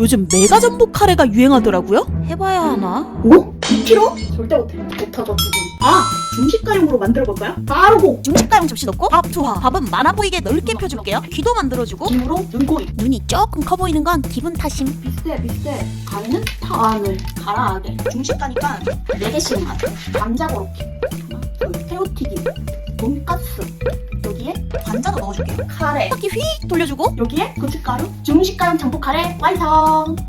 요즘 메가 전복 카레가 유행하더라고요? 해봐야 하나? 오? 2kg? 절대 못하죠 두분. 아! 중식가용으로 만들어볼까요? 빠르고 중식가용 접시 넣고 밥 좋아. 밥은 많아 보이게 넓게 펴줄게요. 귀도 만들어주고 김으로 눈꼬리. 눈이 조금 커 보이는 건 기분 탓임. 비슷해. 가위는 파안을 가라하게. 중식가니까 4개씩만. 감자 고로케, 새우튀김, 돈가스. 여기에 관자도 넣어줄게요. 카레. 바퀴 휙 돌려주고 여기에 고춧가루. 중식가용 전복 카레 완성.